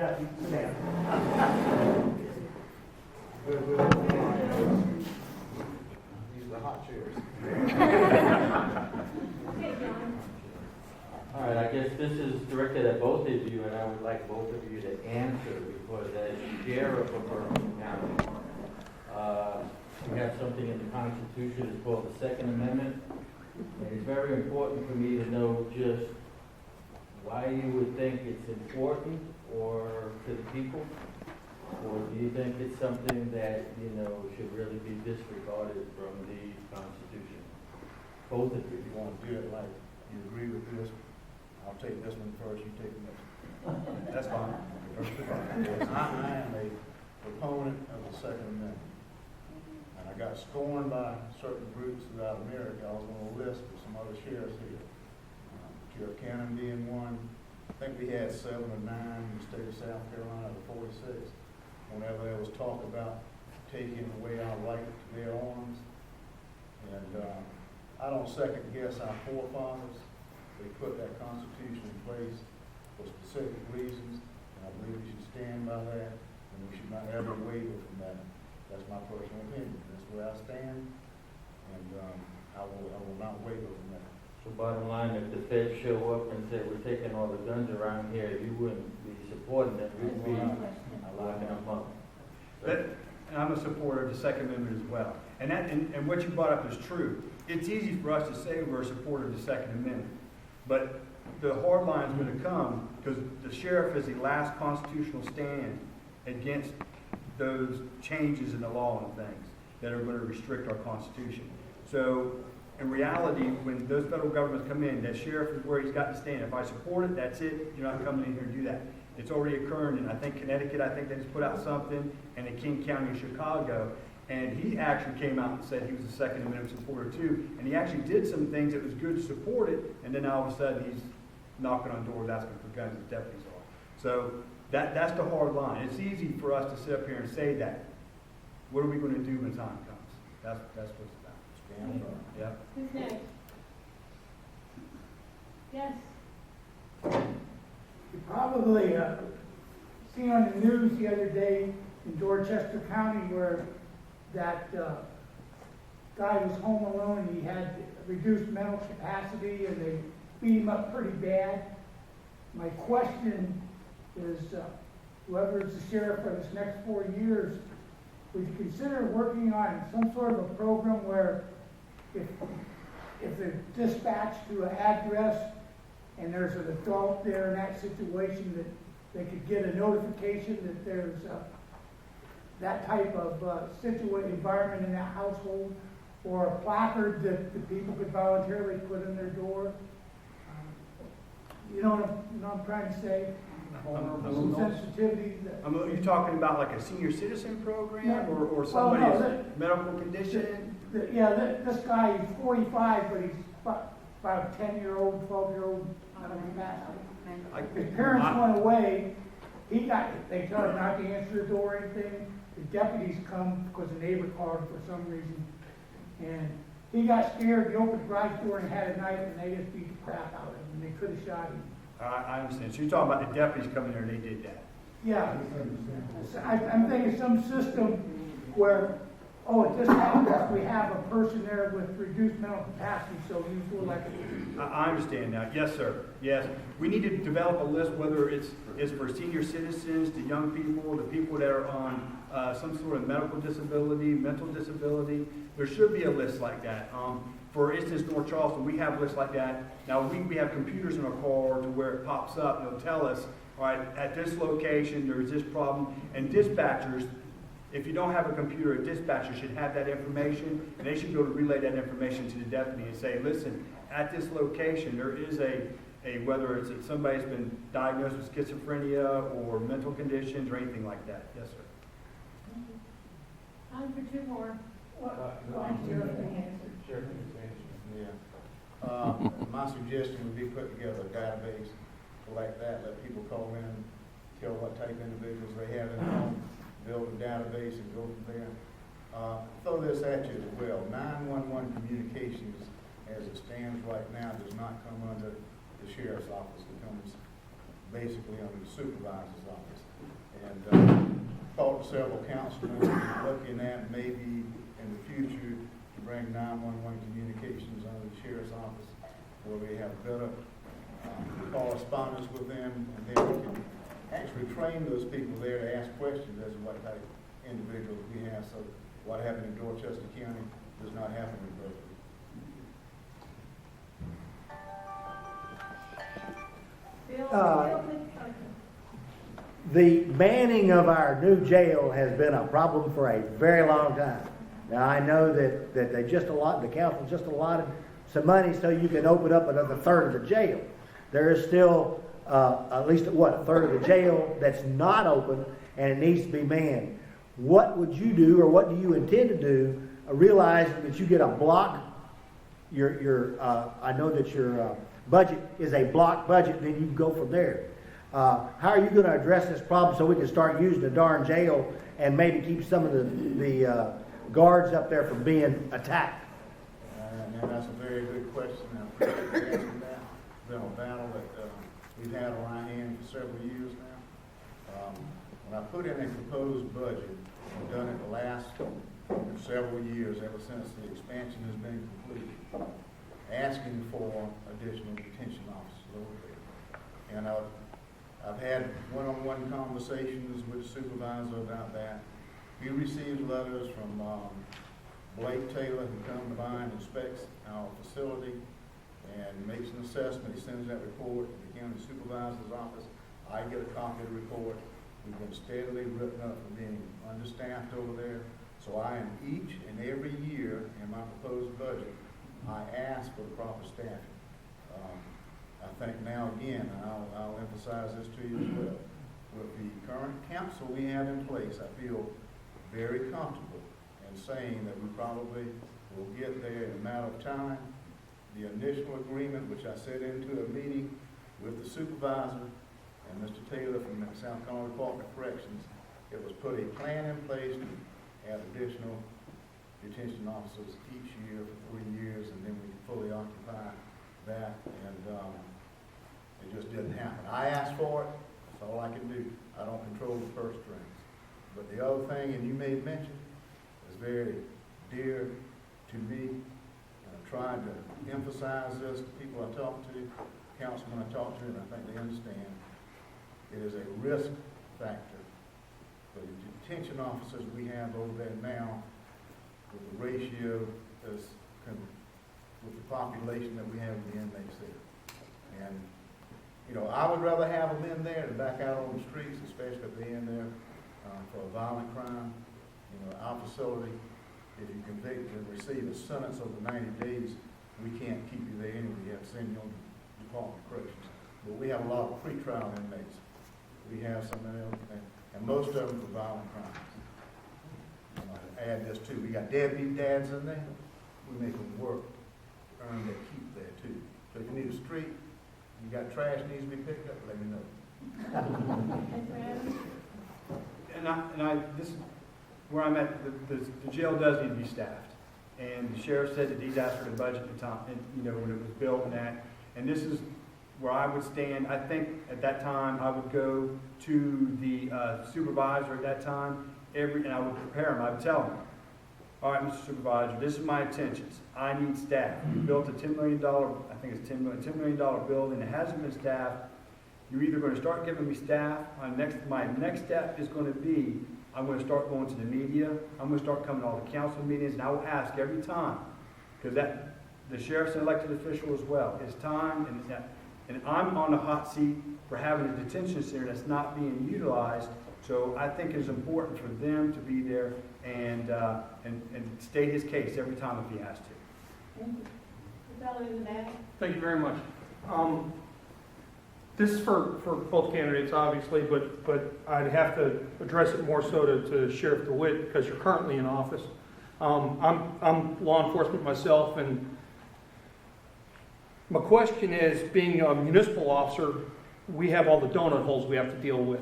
Yeah, sit down. These are the hot chairs. All right, I guess this is directed at both of you, and I would like both of you to answer, because as sheriff of Berkeley County, we have something in the Constitution, it's called the Second Amendment, and it's very important for me to know just why you would think it's important or to the people, or do you think it's something that, should really be disregarded from the Constitution? Both of you. If you want to do it like you agree with this, I'll take this one first, you take the next one. That's fine. Yes, I am a proponent of the Second Amendment. And I got scorned by certain groups throughout America. I was on a list with some other sheriffs here. Sheriff Cannon being one. I think we had 7 or 9 in the state of South Carolina, or 46. Whenever there was talk about taking away our right to bear arms. And I don't second guess our forefathers. They put that Constitution in place for specific reasons, and I believe we should stand by that, and we should not ever waver from that. That's my personal opinion. That's where I stand, and I will not waver from that. So bottom line, if the feds show up and say, we're taking all the guns around here, you wouldn't be supporting it, you'd be locking them up. And I'm a supporter of the Second Amendment as well. And what you brought up is true. It's easy for us to say we're a supporter of the Second Amendment, but the hard line is going to come because the sheriff is the last constitutional stand against those changes in the law and things that are going to restrict our Constitution. So in reality, when those federal governments come in, that sheriff is where he's got to stand. If I support it, that's it. You're not coming in here and do that. It's already occurred in, I think, Connecticut. I think they just put out something, and in King County in Chicago. And he actually came out and said he was a Second Amendment supporter too. And he actually did some things that was good to support it. And then all of a sudden he's knocking on doors asking for guns as deputies are. So that's the hard line. It's easy for us to sit up here and say that. What are we going to do when time comes? That's what it's about. Stand firm. Yeah. Who's next? Yes. You probably seen on the news the other day in Dorchester County where that guy was home alone and he had reduced mental capacity and they beat him up pretty bad. My question is, whoever is the sheriff for this next 4 years, would you consider working on some sort of a program where if they're dispatched to an address and there's an adult there in that situation, that they could get a notification that there's that type of environment in that household, or a placard that the people could voluntarily put in their door? You know what I'm trying to say? Some sensitivity. Are you talking about like a senior citizen program, Yeah. or somebody's no, medical condition? This guy is 45, but he's about a 10-year-old, 12-year-old out of capacity. His parents went away. They told him not to answer the door or anything. The deputies come because the neighbor called for some reason. And he got scared. He opened the garage door and had a knife, and they just beat the crap out of him. And they could have shot him. I understand. So you're talking about the deputies coming there and they did that? Yeah. I'm thinking some system where, at this house we have a person there with reduced mental capacity, so you feel like I understand now. Yes, sir. Yes. We need to develop a list, whether it's for senior citizens, to young people, the people that are on some sort of medical disability, mental disability. There should be a list like that. For instance, North Charleston, we have lists like that. Now, we have computers in our car to where it pops up and it'll tell us, all right, at this location, there's this problem. And dispatchers, if you don't have a computer, a dispatcher should have that information, and they should go to relay that information to the deputy and say, listen, at this location, there is whether it's somebody's been diagnosed with schizophrenia or mental conditions or anything like that. Yes, sir. Time for 2 more. Sure. Yeah. My suggestion would be put together a database like that, let people call in, tell what type of individuals they have in home, build a database and go from there. Throw this at you as well. 911 communications, as it stands right now, does not come under the sheriff's office. It comes basically under the supervisor's office. And talked to several councilmen, looking at maybe in the future to bring 911 communications under the sheriff's office, where we have better correspondence with them, and then we can actually train those people there to ask questions as to what type of individuals we have. So what happened in Dorchester County does not happen in Berkeley. The banning of our new jail has been a problem for a very long time. Now, I know that they just allotted, the council just allotted some money so you can open up another third of the jail. There is still at least, a third of the jail that's not open, and it needs to be manned. What would you do, or what do you intend to do, realizing that you get a block, I know that your budget is a block budget, and then you can go from there. How are you going to address this problem so we can start using the darn jail and maybe keep some of the guards up there from being attacked? And that's a very good question. I appreciate you asking that. It's been a battle that we've had on our hands for several years now. When I put in a proposed budget, I've done it the last several years, ever since the expansion has been completed, asking for additional detention officers over there. And I've had one-on-one conversations with the supervisor about that. We received letters from Blake Taylor, who comes by and inspects our facility and makes an assessment. He sends that report to the county supervisor's office. I get a copy of the report. We've been steadily written up for being understaffed over there. So I am each and every year in my proposed budget, I ask for the proper staffing. I think now again, and I'll emphasize this to you as well, with the current council we have in place, I feel very comfortable in saying that we probably will get there in a matter of time. The initial agreement, which I set into a meeting with the supervisor and Mr. Taylor from the South Carolina Department of Corrections, it was put a plan in place to add additional detention officers each year for 3 years, and then we could fully occupy that, and it just didn't happen. I asked for it. That's all I can do. I don't control the purse strings. But the other thing, and you made mention, is very dear to me, and I tried to emphasize this to people I talk to, councilmen I talk to, and I think they understand. It is a risk factor for the detention officers we have over there now, with the ratio with the population that we have in the inmates there. And, you know, I would rather have them in there than back out on the streets, especially if they're in there for a violent crime. You know, our facility, if you convict and receive a sentence over 90 days, we can't keep you there anyway. We have to send you on the Department of Corrections. But we have a lot of pretrial inmates. We have some of them, and most of them for violent crimes. Add this too. We got deadbeat dads in there. We make them work to earn their keep there too. So if you need a street, you got trash needs to be picked up, let me know. This is where I'm at. The jail does need to be staffed, and the sheriff said that he's asked for the budget at the time, and, you know, when it was built and that. And this is where I would stand. I think at that time I would go to the supervisor at that time. And I would prepare him. I would tell him, all right, Mr. Supervisor, this is my intentions. I need staff. You built a $10 million, I think it's $10 million building. It hasn't been staffed. You're either going to start giving me staff. My next step is going to be, I'm going to start going to the media. I'm going to start coming to all the council meetings, and I will ask every time, because the sheriff's an elected official as well. It's time, and I'm on the hot seat for having a detention center that's not being utilized. So I think it's important for them to be there and state his case every time if he has to. Thank you very much. This is for both candidates, obviously, but I'd have to address it more so to Sheriff Dewitt, because you're currently in office. I'm law enforcement myself, and my question is, being a municipal officer, we have all the donut holes we have to deal with.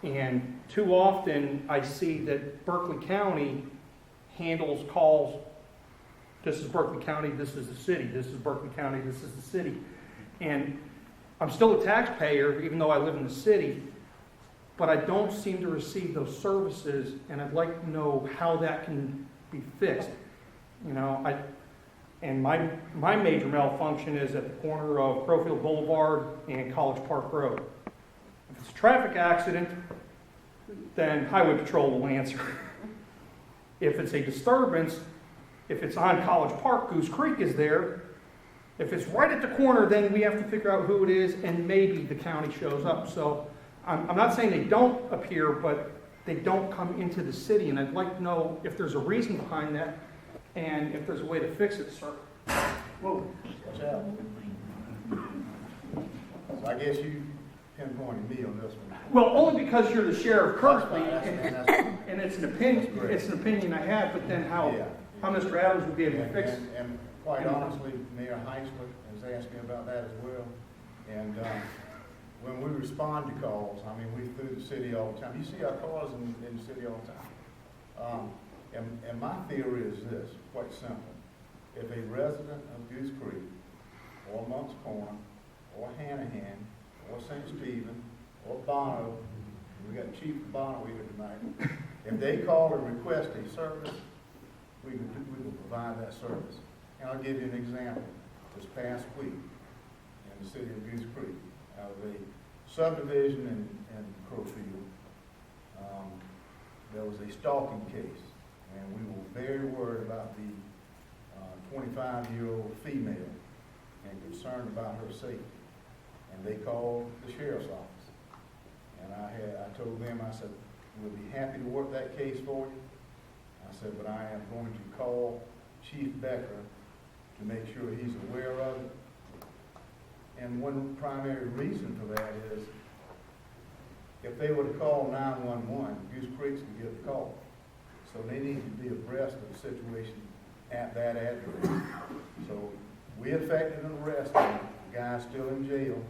And too often I see that Berkeley County handles calls. This is Berkeley County, this is the city. This is Berkeley County, this is the city. And I'm still a taxpayer, even though I live in the city, but I don't seem to receive those services, and I'd like to know how that can be fixed. You know, and my major malfunction is at the corner of Crowfield Boulevard and College Park Road. If it's a traffic accident, then Highway Patrol will answer. If it's a disturbance, if it's on College Park, Goose Creek is there. If it's right at the corner, then we have to figure out who it is, and maybe the county shows up. So I'm not saying they don't appear, but they don't come into the city, and I'd like to know if there's a reason behind that, and if there's a way to fix it, sir. Whoa, watch out. So I guess you pinpointed me on this one. Well, only because you're the sheriff currently, That's fine. and it's an opinion I have, but then how Mr. Adams would be able to fix it. And quite honestly, Mayor Heisler has asked me about that as well. And when we respond to calls, I mean, we through the city all the time. You see our cars in the city all the time. And my theory is this, quite simple. If a resident of Goose Creek, or Monk's Corner, or Hanahan, or St. Stephen, or Bono, we got Chief Bono here tonight, if they call and request a service, we will provide that service. And I'll give you an example. This past week, in the city of Goose Creek, out of a subdivision in Crowfield, there was a stalking case, and we were very worried about the 25-year-old female and concerned about her safety. And they called the sheriff's office. And I told them, I said, we'll be happy to work that case for you. I said, but I am going to call Chief Becker to make sure he's aware of it. And one primary reason for that is if they were to call 911, Goose Creek's would get the call. So they need to be abreast of the situation at that address. So we effected an arrest. The guy's still in jail.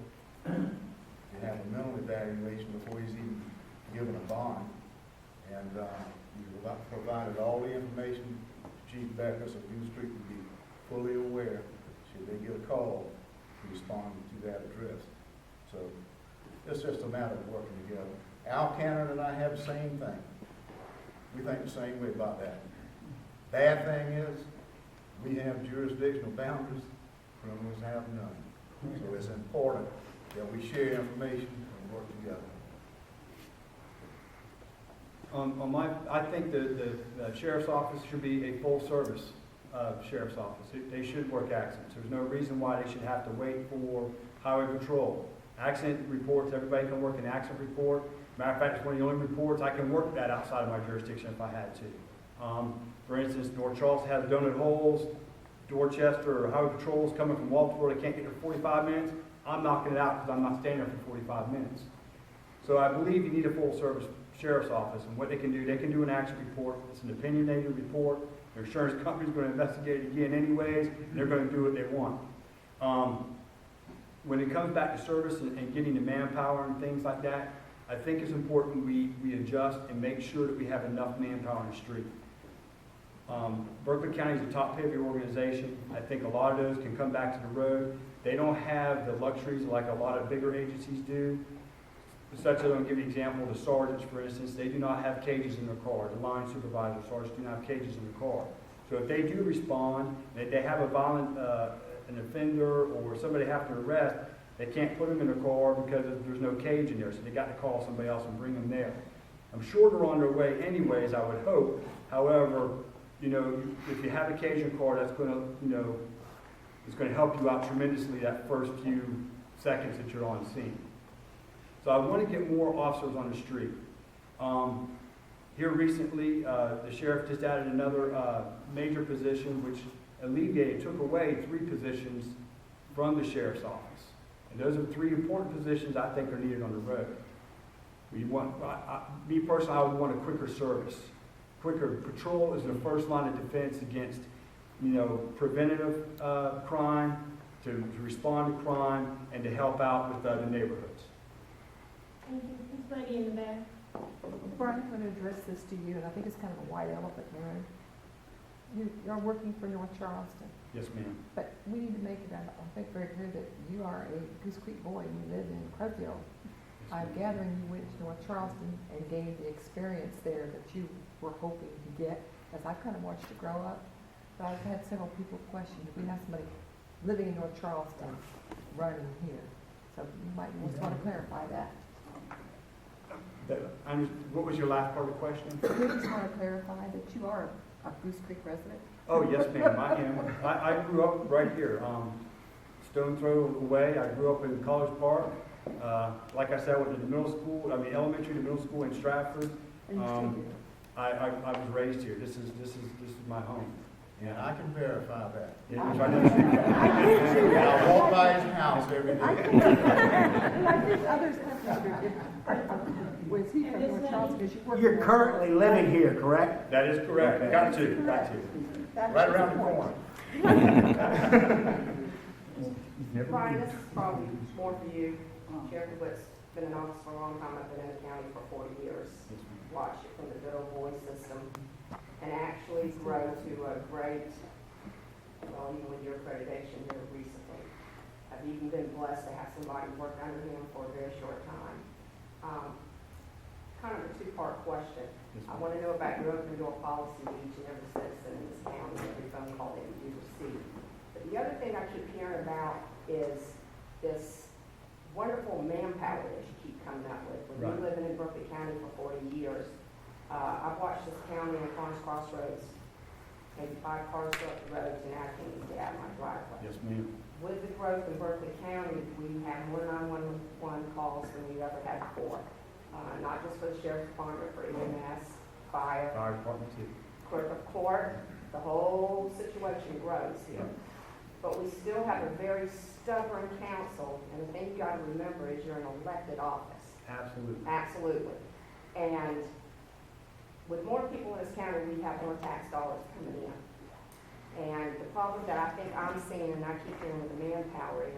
You have a mental evaluation before he's even given a bond. And we provided all the information to Chief Becker so Goose Creek would be fully aware, should they get a call, to respond to that address. So it's just a matter of working together. Al Cannon and I have the same thing. We think the same way about that. Bad thing is, we have jurisdictional boundaries, criminals have none. So it's important that we share information and work together. I think the sheriff's office should be a full service sheriff's office. They should work accidents. There's no reason why they should have to wait for highway patrol. Accident reports, everybody can work an accident report. Matter of fact, it's one of the only reports I can work that outside of my jurisdiction if I had to. For instance, North Charleston has donut holes. Dorchester or highway patrol is coming from Walport, they can't get there for 45 minutes. I'm knocking it out because I'm not staying there for 45 minutes. So I believe you need a full service sheriff's office, and what they can do an accident report. It's an opinionated report. Their insurance company's going to investigate it again anyways, and they're going to do what they want. When it comes back to service and getting the manpower and things like that, I think it's important we adjust and make sure that we have enough manpower on the street. Berkeley County is a top-heavy organization. I think a lot of those can come back to the road. They don't have the luxuries like a lot of bigger agencies do. Such as, I'll give you an example, the sergeants, for instance, they do not have cages in their car. The line supervisor, sergeants do not have cages in their car. So if they do respond, if they have a violent, an offender or somebody have to arrest, they can't put them in their car because there's no cage in there. So they got to call somebody else and bring them there. I'm sure they're on their way anyways, I would hope. However, you know, if you have a cage in your car, that's going to, you know, it's going to help you out tremendously that first few seconds that you're on scene. So I want to get more officers on the street. Here recently, the sheriff just added another major position, which took away 3 positions from the sheriff's office. And those are 3 important positions I think are needed on the road. Me personally, I would want a quicker service. Quicker patrol is the first line of defense against, you know, preventative crime, to respond to crime, and to help out with the neighborhoods. Thank you. This lady in the back. Brian, I'm going to address this to you, and I think it's kind of a white elephant in the room. you're working for North Charleston, Yes, ma'am. but we need to make it, I think, very clear that you are a Goose Creek boy, and you live in Crutchfield. I'm gathering you went to North Charleston and gained the experience there that you were hoping to get, as I've kind of watched you grow up. But I've had several people question, do we have somebody living in North Charleston running here? So you might just want to clarify that. What was your last part of the question? We just want to clarify that you are a Goose Creek resident. Oh, yes, ma'am, I am. I grew up right here, stone throw away. I grew up in College Park. Like I said, I went to the middle school, elementary to middle school in Stratford. And you still do. I was raised here. This is my home. And I can verify that. Yeah, it's right down the street. And I walk by his house every I day. think others have. Was he from North Charleston? Because you work. You're currently living here, correct? That is correct. Got to. Right around the corner. Brian, this is probably more for you. Sheriff Dewitt's been in office for a long time. I've been in the county for 40 years. Watched it from the good old boy system and actually grow to a great, well, even with your accreditation here recently. I've even been blessed to have somebody work under him for a very short time. Kind of a two-part question. I want to know about your open door policy with each and every citizen in this county, every phone call that you do receive. But the other thing I keep hearing about is this wonderful manpower that you keep coming up with. When Right. you're living in Berkeley County for 40 years, I've watched this county on Farms Crossroads, maybe 5 cars go up the roads and I can't even get out of my driveway. Yes, ma'am. With the growth in Berkeley County, we have more 911 calls than we've ever had before. Not just for the sheriff's department, for EMS, fire, Fire department too. clerk of court, the whole situation grows here. But we still have a very stubborn council, and the thing you gotta remember is you're an elected office. Absolutely. Absolutely. And with more people in this county, we have more tax dollars coming in. And the problem that I think I'm seeing, and I keep hearing with the manpower, is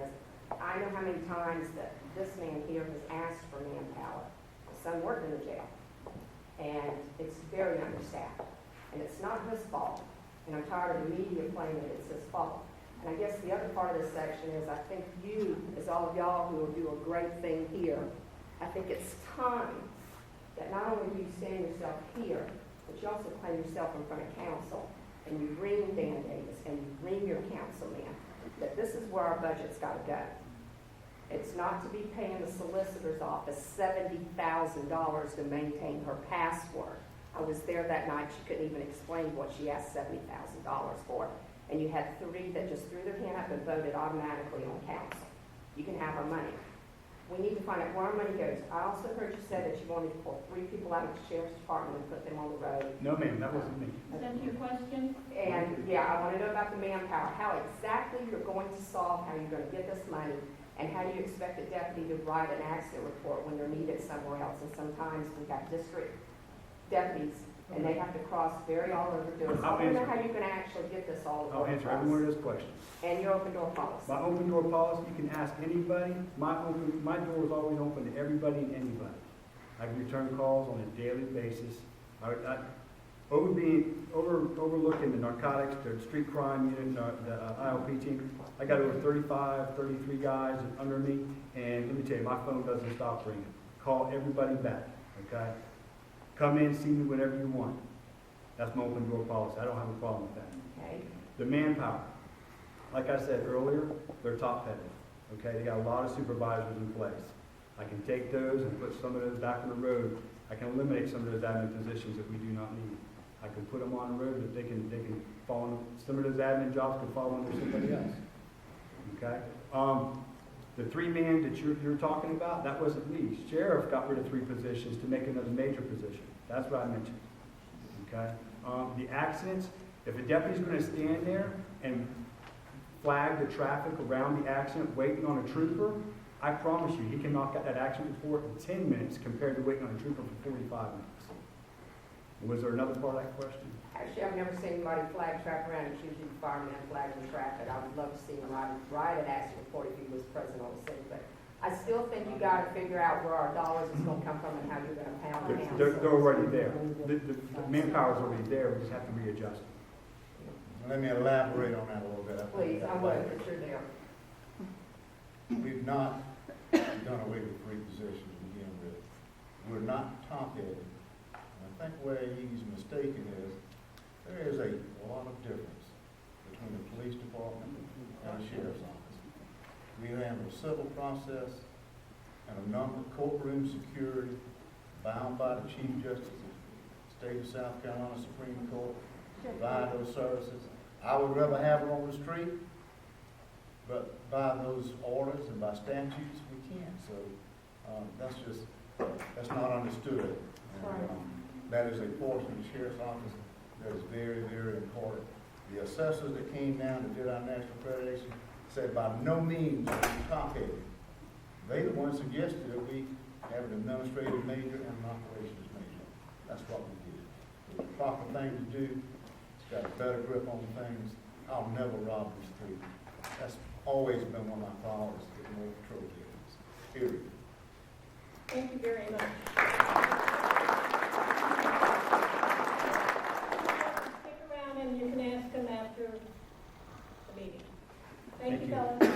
I know how many times that this man here has asked for manpower. My son worked in the jail, and it's very understaffed. And it's not his fault, and I'm tired of the media claiming that it's his fault. And I guess the other part of this section is I think you, as all of y'all who will do a great thing here, I think it's time that not only do you stand yourself here, but you also claim yourself in front of council, and you ring Dan Davis, and you ring your councilman, that this is where our budget's gotta go. It's not to be paying the solicitor's office $70,000 to maintain her password. I was there that night, she couldn't even explain what she asked $70,000 for. And you had 3 that just threw their hand up and voted automatically on council. You can have our money. We need to find out where our money goes. I also heard you say that you wanted to pull 3 people out of the sheriff's department and put them on the road. No, ma'am, that wasn't me. Is that your question? And, yeah, I want to know about the manpower, how exactly you're going to solve, how you're going to get this money, and how do you expect a deputy to write an accident report when they're needed somewhere else? And sometimes we have district deputies, and they have to cross very all over to us. I want to know how you're going to actually get this all I'll over answer for every one us. of those questions. And your open door policy. My open door policy, you can ask anybody. My door is always open to everybody and anybody. I return calls on a daily basis. Overlooking the narcotics, the street crime unit, the ILP team, I got over 35, 33 guys under me, and let me tell you, my phone doesn't stop ringing. Call everybody back, okay? Come in, see me whenever you want. That's my open door policy. I don't have a problem with that. Okay. The manpower, like I said earlier, they're top-heavy, okay? They got a lot of supervisors in place. I can take those and put some of those back on the road. I can eliminate some of those admin positions that we do not need. I can put them on the road, but they can fall on, some of those admin jobs can fall under somebody else, okay? The 3-man that you're talking about, that wasn't me. Sheriff got rid of 3 positions to make another major position. That's what I mentioned, okay? The accidents, if a deputy's gonna stand there and flag the traffic around the accident waiting on a trooper, I promise you, he can knock out that accident report in 10 minutes compared to waiting on a trooper for 45 minutes. Was there another part of that question? Actually, I've never seen anybody flag traffic around. It's usually the fireman flagging traffic. I would love to see him write an accident report if he was present on the scene. But I still think you got to figure out where our dollars is going to come from and how you're going to pound the They're house. already there. The manpower's already there, we just have to readjust it. And let me elaborate on that a little bit. Please, I would, but you're there. We've not done away with three positions to begin with. We're not top-heavy. And I think where he's mistaken is, there is a lot of difference between the police department and the sheriff's office. We handle civil process and a number of courtroom security bound by the Chief Justice of the State of South Carolina Supreme Court, provide those services. I would rather have it on the street, but by those orders and by statutes, we can't. So that's not understood. And, that is a portion of the sheriff's office that is very, very important. The assessors that came down and did our national accreditation said by no means are we top-heavy. They the ones suggested that we have an administrative major and an operations major. That's what we did. It was the proper thing to do. It's got a better grip on things. I'll never rob the street. That's always been one of my priorities, to get more patrol vehicles, period. Thank you very much. Stick around and you can ask them after the meeting. Thank you, fellas.